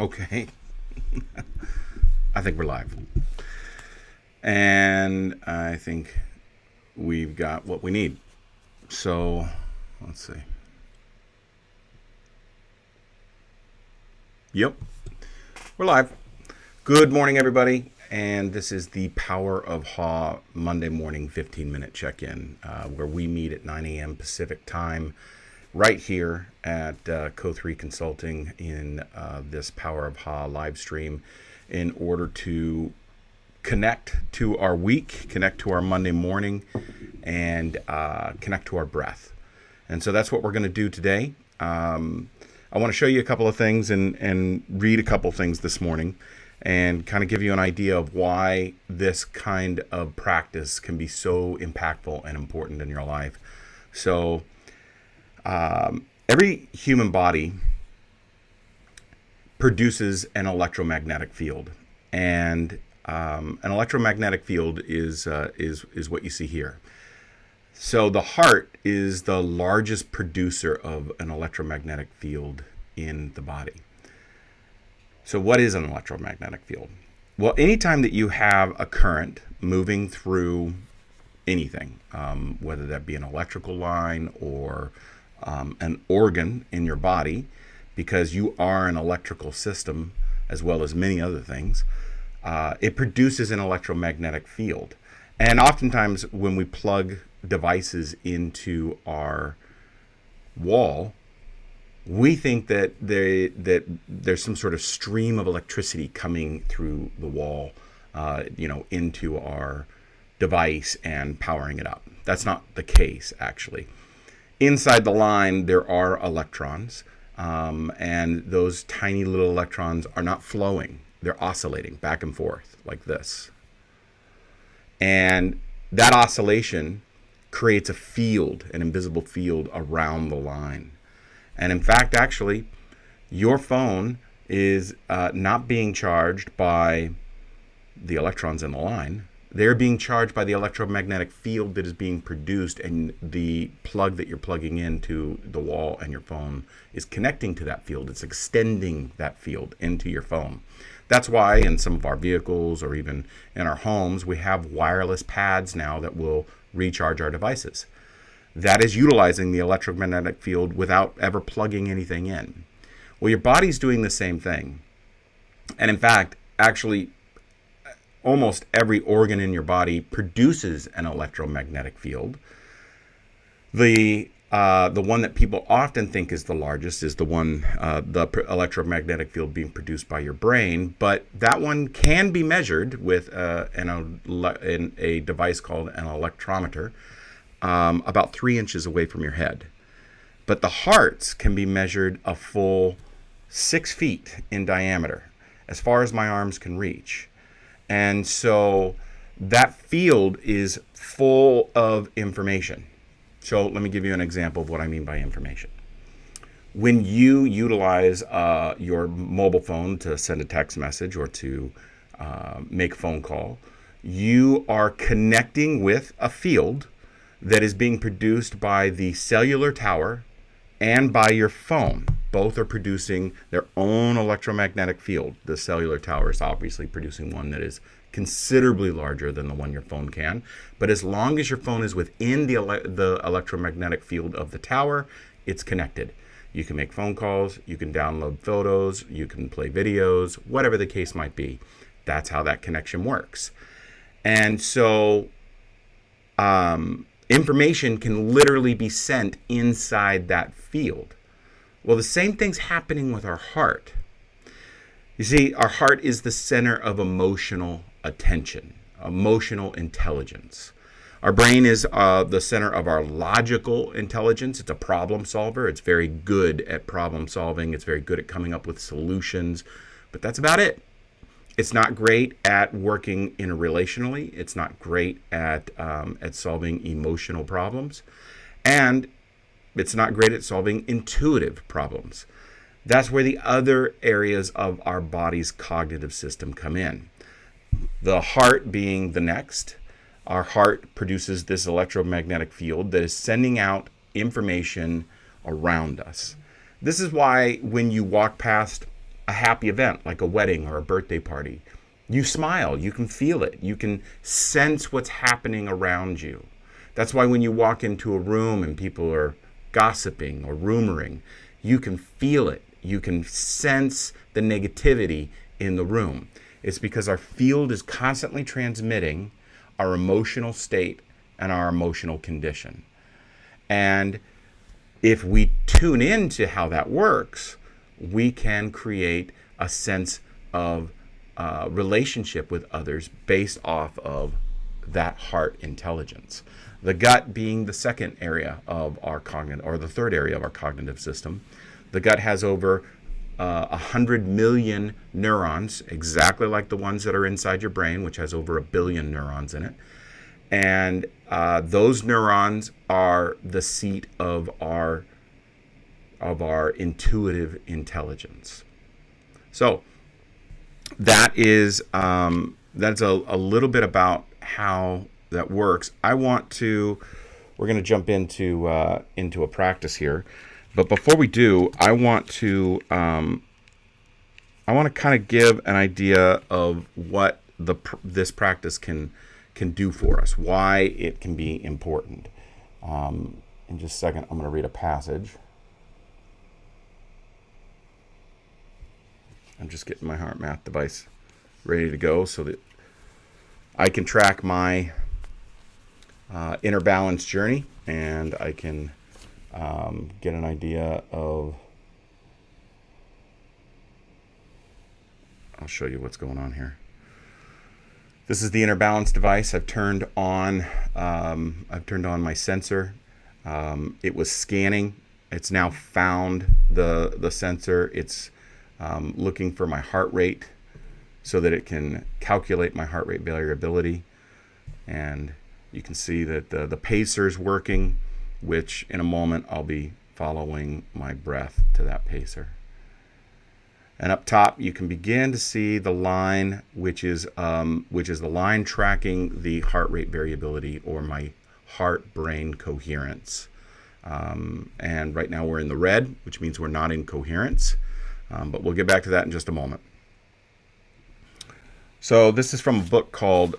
Okay. I think we're live. And I think we've got what we need. So, let's see. Yep. We're live. Good morning, everybody. And this is the Power of Ha Monday morning 15-minute check-in, where we meet at 9 a.m. Pacific time right here at Co3 Consulting in this Power of Ha live stream in order to connect to our week, connect to our Monday morning, and connect to our breath. And so that's what we're going to do today. I want to show you a couple of things and read a couple of things this morning and kind of give you an idea of why this kind of practice can be so impactful and important in your life. So every human body produces an electromagnetic field, and an electromagnetic field is what you see here. So the heart is the largest producer of an electromagnetic field in the body. So what is an electromagnetic field? Well, anytime that you have a current moving through anything, whether that be an electrical line or an organ in your body, because you are an electrical system as well as many other things, it produces an electromagnetic field. And oftentimes when we plug devices into our wall, we think that there's some sort of stream of electricity coming through the wall, into our device and powering it up. That's not the case, actually. Inside the line, there are electrons, and those tiny little electrons are not flowing. They're oscillating back and forth like this. And that oscillation creates a field, an invisible field around the line. And in fact, actually, your phone is not being charged by the electrons in the line. They're being charged by the electromagnetic field that is being produced, and the plug that you're plugging into the wall and your phone is connecting to that field. It's extending that field into your phone. That's why in some of our vehicles or even in our homes, we have wireless pads now that will recharge our devices. That is utilizing the electromagnetic field without ever plugging anything in. Well, your body's doing the same thing. And in fact, actually, almost every organ in your body produces an electromagnetic field. The one that people often think is the largest is the one, the electromagnetic field being produced by your brain. But that one can be measured with a device called an electrometer, about 3 inches away from your head. But the hearts can be measured a full 6 feet in diameter, as far as my arms can reach. And so that field is full of information. So let me give you an example of what I mean by information. When you utilize your mobile phone to send a text message or to make a phone call, you are connecting with a field that is being produced by the cellular tower and by your phone. Both are producing their own electromagnetic field. The cellular tower is obviously producing one that is considerably larger than the one your phone can. But as long as your phone is within the electromagnetic field of the tower, it's connected. You can make phone calls, you can download photos, you can play videos, whatever the case might be. That's how that connection works. And so information can literally be sent inside that field. Well, the same thing's happening with our heart. You see, our heart is the center of emotional attention, emotional intelligence. Our brain is the center of our logical intelligence. It's a problem solver. It's very good at problem solving. It's very good at coming up with solutions. But that's about it. It's not great at working interrelationally. It's not great at solving emotional problems. And it's not great at solving intuitive problems. That's where the other areas of our body's cognitive system come in. The heart being the next. Our heart produces this electromagnetic field that is sending out information around us. This is why when you walk past a happy event like a wedding or a birthday party, you smile, you can feel it, you can sense what's happening around you. That's why when you walk into a room and people are gossiping or rumoring, you can feel it. You can sense the negativity in the room. It's because our field is constantly transmitting our emotional state and our emotional condition. And if we tune into how that works, we can create a sense of relationship with others based off of that heart intelligence. The gut being the second area of our cognitive, or the third area of our cognitive system. The gut has over 100 million neurons, exactly like the ones that are inside your brain, which has over 1 billion neurons in it. And those neurons are the seat of our intuitive intelligence. So that is that's a little bit about how that works. We're going to jump into a practice here, but before we do, I want to kind of give an idea of what this practice can do for us, why it can be important. In just a second, I'm going to read a passage. I'm just getting my heart math device ready to go so that I can track my inner balance journey, and I can get an idea of, I'll show you what's going on here. This is the inner balance device. I've turned on my sensor. It was scanning. It's now found the sensor. It's looking for my heart rate so that it can calculate my heart rate variability. And you can see that the pacer is working, which in a moment I'll be following my breath to that pacer. And up top, you can begin to see the line, which is the line tracking the heart rate variability, or my heart-brain coherence. And right now we're in the red, which means we're not in coherence. But we'll get back to that in just a moment. So this is from a book called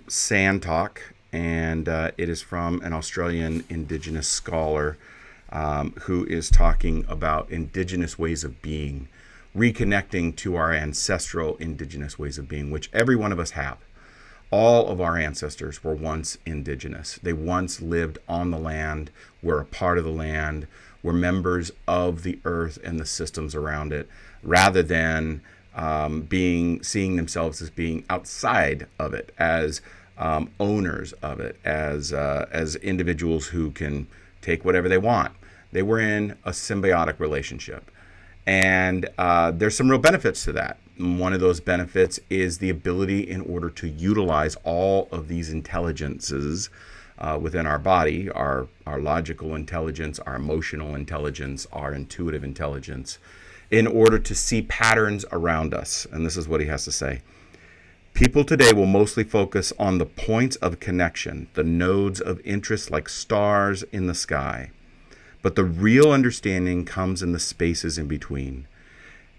Sand Talk, and it is from an Australian Indigenous scholar who is talking about Indigenous ways of being, reconnecting to our ancestral Indigenous ways of being, which every one of us have. All of our ancestors were once Indigenous. They once lived on the land, were a part of the land, were members of the earth and the systems around it, rather than seeing themselves as being outside of it, as owners of it, as individuals who can take whatever they want. They were in a symbiotic relationship. And there's some real benefits to that. One of those benefits is the ability, in order to utilize all of these intelligences within our body, our logical intelligence, our emotional intelligence, our intuitive intelligence, in order to see patterns around us. And this is what he has to say. People today will mostly focus on the points of connection, the nodes of interest like stars in the sky. But the real understanding comes in the spaces in between,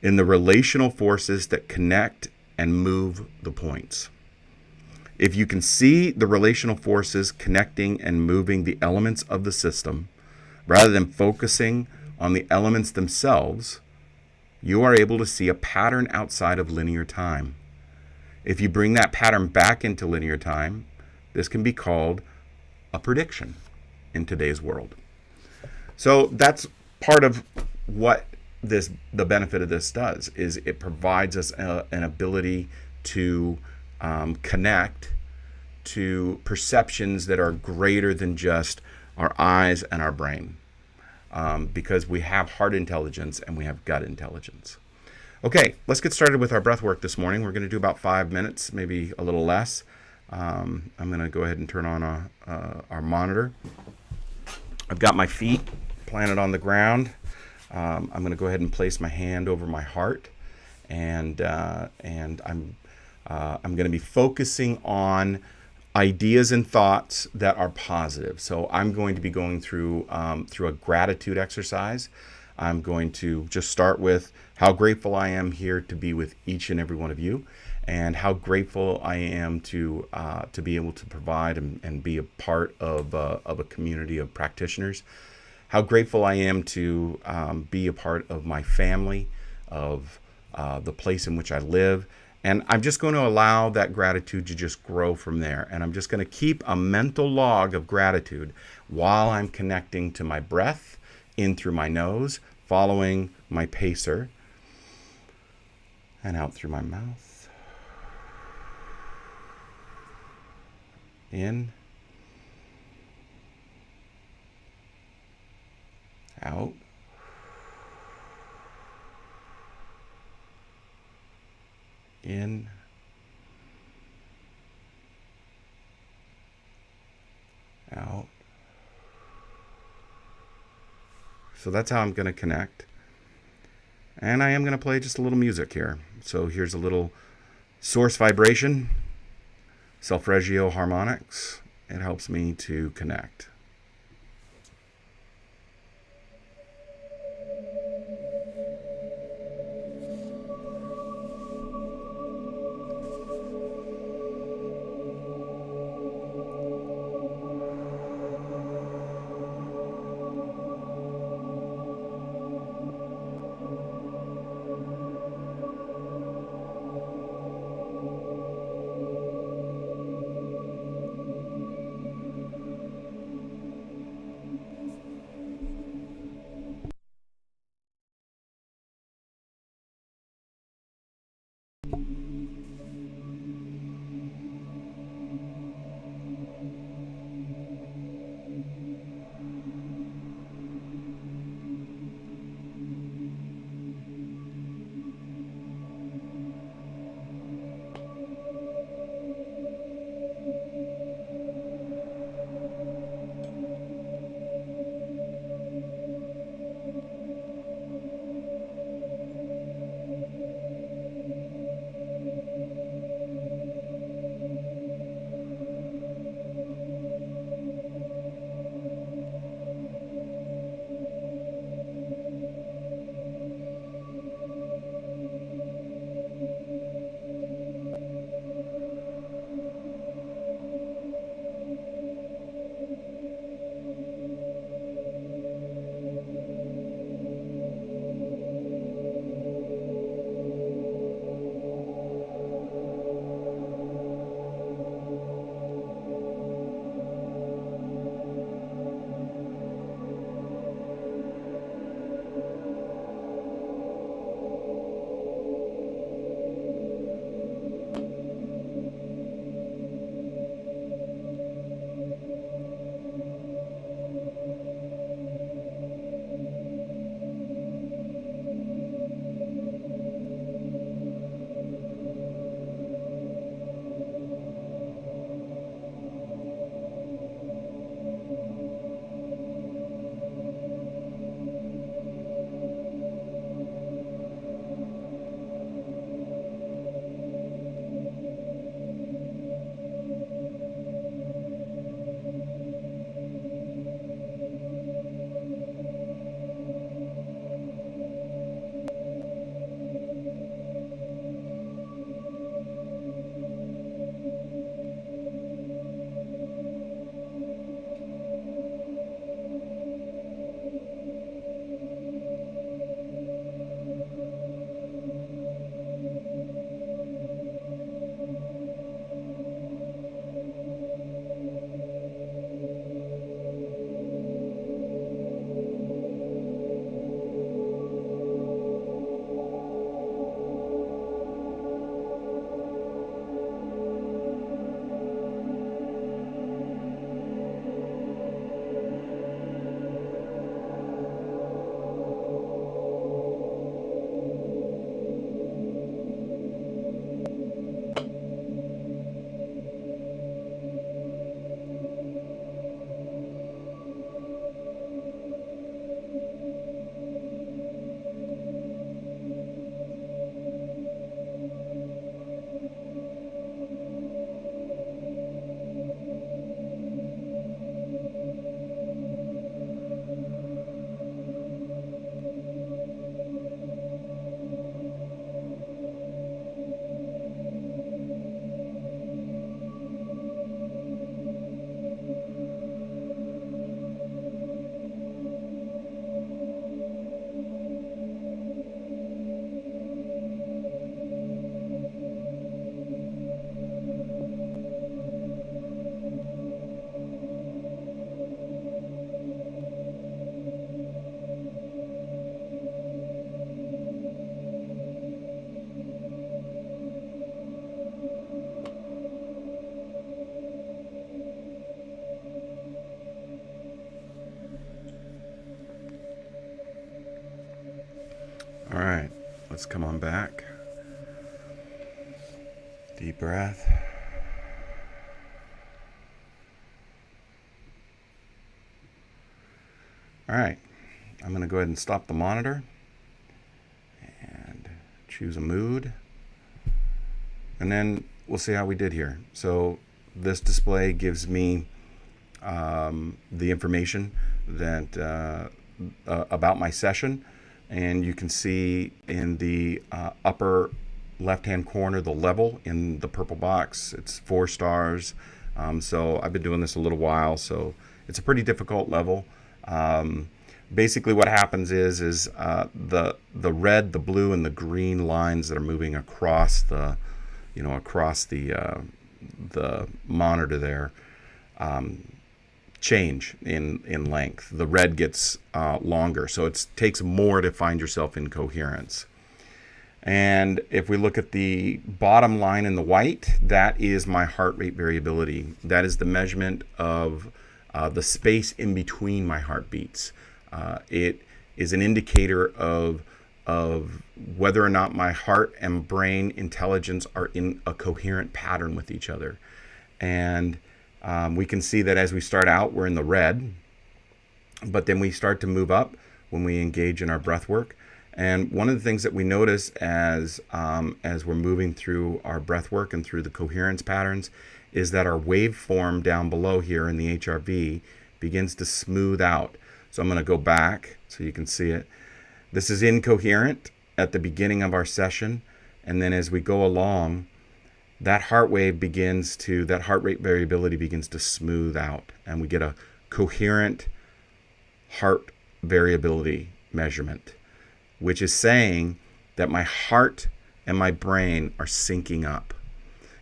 in the relational forces that connect and move the points. If you can see the relational forces connecting and moving the elements of the system, rather than focusing on the elements themselves, you are able to see a pattern outside of linear time. If you bring that pattern back into linear time, this can be called a prediction in today's world. So that's part of what the benefit of this does, is it provides us an ability to connect to perceptions that are greater than just our eyes and our brain, because we have heart intelligence and we have gut intelligence. Okay, let's get started with our breath work this morning. We're going to do about 5 minutes, maybe a little less. I'm going to go ahead and turn on our monitor. I've got my feet planted on the ground. I'm going to go ahead and place my hand over my heart, and I'm going to be focusing on ideas and thoughts that are positive. So I'm going to be going through a gratitude exercise. I'm going to just start with how grateful I am here to be with each and every one of you, and how grateful I am to be able to provide and be a part of a community of practitioners. How grateful I am to be a part of my family, of the place in which I live. And I'm just going to allow that gratitude to just grow from there. And I'm just going to keep a mental log of gratitude while I'm connecting to my breath in through my nose, following my pacer, and out through my mouth. In, out, in, out. So that's how I'm going to connect. And I am going to play just a little music here. So here's a little source vibration, solfeggio harmonics. It helps me to connect. All right, let's come on back. Deep breath. All right, I'm going to go ahead and stop the monitor and choose a mood. And then we'll see how we did here. So this display gives me the information that about my session. And you can see in the upper left-hand corner the level in the purple box. It's 4 stars. So I've been doing this a little while, so it's a pretty difficult level. Basically what happens is the red, the blue, and the green lines that are moving across the monitor there change in length. The red gets longer, so it takes more to find yourself in coherence. And if we look at the bottom line in the white, that is my heart rate variability. That is the measurement of the space in between my heartbeats. It is an indicator of whether or not my heart and brain intelligence are in a coherent pattern with each other. And we can see that as we start out, we're in the red, but then we start to move up when we engage in our breath work. And one of the things that we notice as we're moving through our breath work and through the coherence patterns is that our waveform down below here in the HRV begins to smooth out. So I'm going to go back so you can see it. This is incoherent at the beginning of our session, and then as we go along, that heart rate variability begins to smooth out, and we get a coherent heart variability measurement, which is saying that my heart and my brain are syncing up.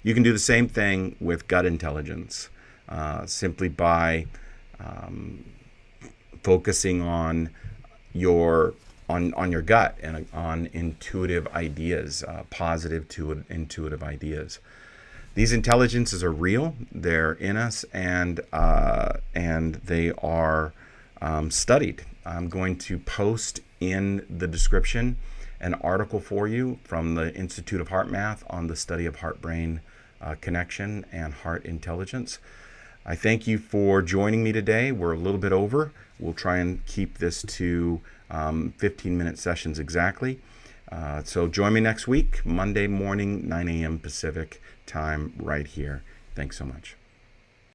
You can do the same thing with gut intelligence, simply by focusing on your gut and on intuitive ideas, positive to intuitive ideas. These intelligences are real. They're in us, and they are studied. I'm going to post in the description an article for you from the Institute of Heart Math on the study of heart-brain connection and heart intelligence. I thank you for joining me today. We're a little bit over. We'll try and keep this to 15-minute sessions exactly. So join me next week, Monday morning, 9 a.m. Pacific time, right here. Thanks so much.